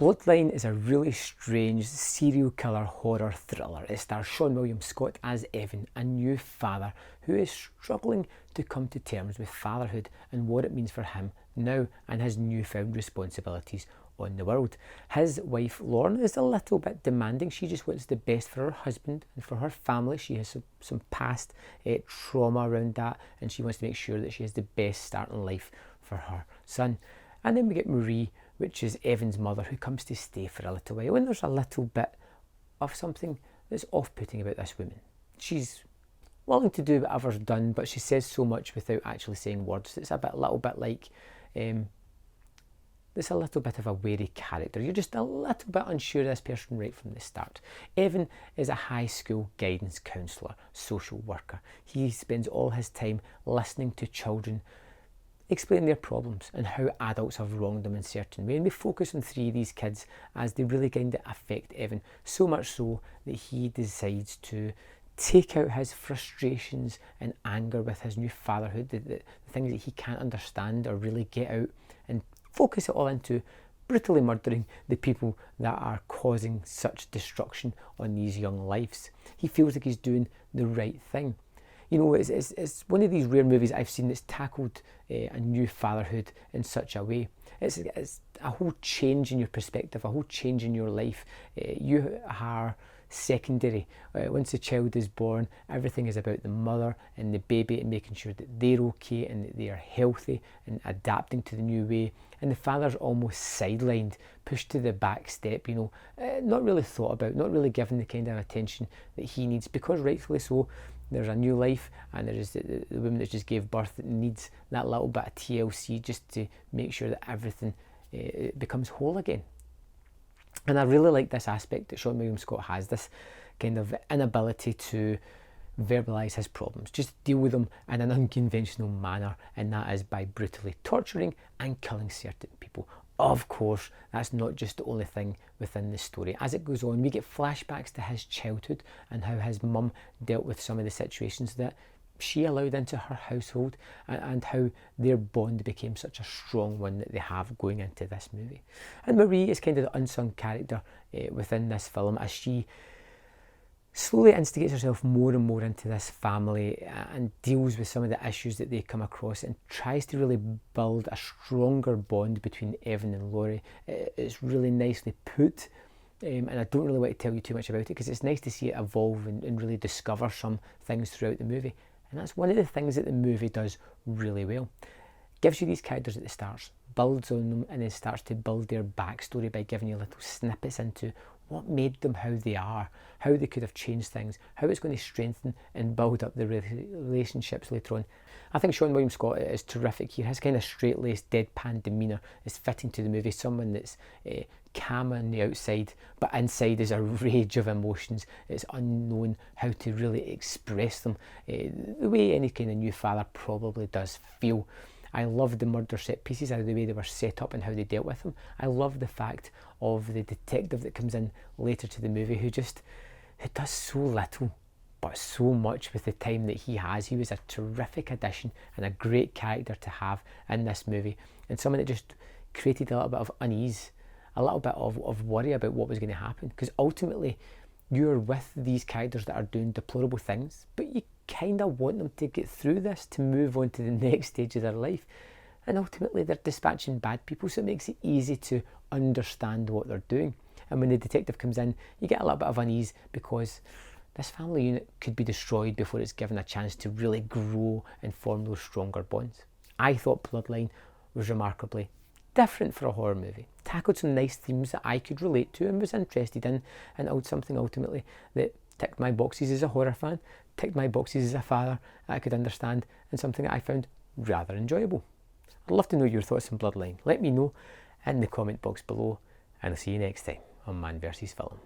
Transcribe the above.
Bloodline is a really strange serial killer horror thriller. It stars Seann William Scott as Evan, a new father who is struggling to come to terms with fatherhood and what it means for him now and his newfound responsibilities on the world. His wife Lauren is a little bit demanding. She just wants the best for her husband and for her family. She has some past trauma around that, and she wants to make sure that she has the best start in life for her son. And then we get Marie, which is Evan's mother, who comes to stay for a little while. And there's a little bit of something that's off-putting about this woman. She's willing to do whatever's done, but she says so much without actually saying words. It's a little bit like, there's a little bit of a wary character. You're just a little bit unsure of this person right from the start. Evan is a high school guidance counsellor, social worker. He spends all his time listening to children explain their problems and how adults have wronged them in certain way. And we focus on 3 of these kids as they really kind of affect Evan, so much so that he decides to take out his frustrations and anger with his new fatherhood, the things that he can't understand or really get out, and focus it all into brutally murdering the people that are causing such destruction on these young lives. He feels like he's doing the right thing. You know, it's one of these rare movies I've seen that's tackled a new fatherhood in such a way. It's a whole change in your perspective, a whole change in your life. You are secondary. Once the child is born, everything is about the mother and the baby and making sure that they're okay and that they are healthy and adapting to the new way. And the father's almost sidelined, pushed to the back step, you know, not really thought about, not really given the kind of attention that he needs, because rightfully so, there's a new life, and there is the woman that just gave birth that needs that little bit of TLC just to make sure that everything becomes whole again. And I really like this aspect that Seann William Scott has, this kind of inability to verbalise his problems, just deal with them in an unconventional manner, and that is by brutally torturing and killing certain people. Of course, that's not just the only thing within the story. As it goes on, we get flashbacks to his childhood and how his mum dealt with some of the situations that she allowed into her household, and how their bond became such a strong one that they have going into this movie. And Marie is kind of the unsung character within this film, as she slowly instigates herself more and more into this family and deals with some of the issues that they come across, and tries to really build a stronger bond between Evan and Laurie. It's really nicely put, and I don't really want to tell you too much about it, because it's nice to see it evolve and really discover some things throughout the movie. And that's one of the things that the movie does really well. Gives you these characters at the start, builds on them, and then starts to build their backstory by giving you little snippets into what made them how they are, how they could have changed things, how it's going to strengthen and build up the relationships later on. I think Seann William Scott is terrific here. His kind of straight-laced, deadpan demeanour is fitting to the movie. Someone that's calm on the outside, but inside is a rage of emotions. It's unknown how to really express them, the way any kind of new father probably does feel. I love the murder set pieces, the way they were set up and how they dealt with them. I love the fact of the detective that comes in later to the movie, who does so little but so much with the time that he has. He was a terrific addition and a great character to have in this movie, and someone that just created a little bit of unease, a little bit of worry about what was going to happen, because ultimately you're with these characters that are doing deplorable things, but you kind of want them to get through this to move on to the next stage of their life, and ultimately they're dispatching bad people, so it makes it easy to understand what they're doing. And when the detective comes in, you get a little bit of unease, because this family unit could be destroyed before it's given a chance to really grow and form those stronger bonds. I thought Bloodline was remarkably different for a horror movie. Tackled some nice themes that I could relate to and was interested in, and something ultimately that ticked my boxes as a horror fan, ticked my boxes as a father I could understand, and something that I found rather enjoyable. I'd love to know your thoughts on Bloodline. Let me know in the comment box below, and I'll see you next time on Man vs Film.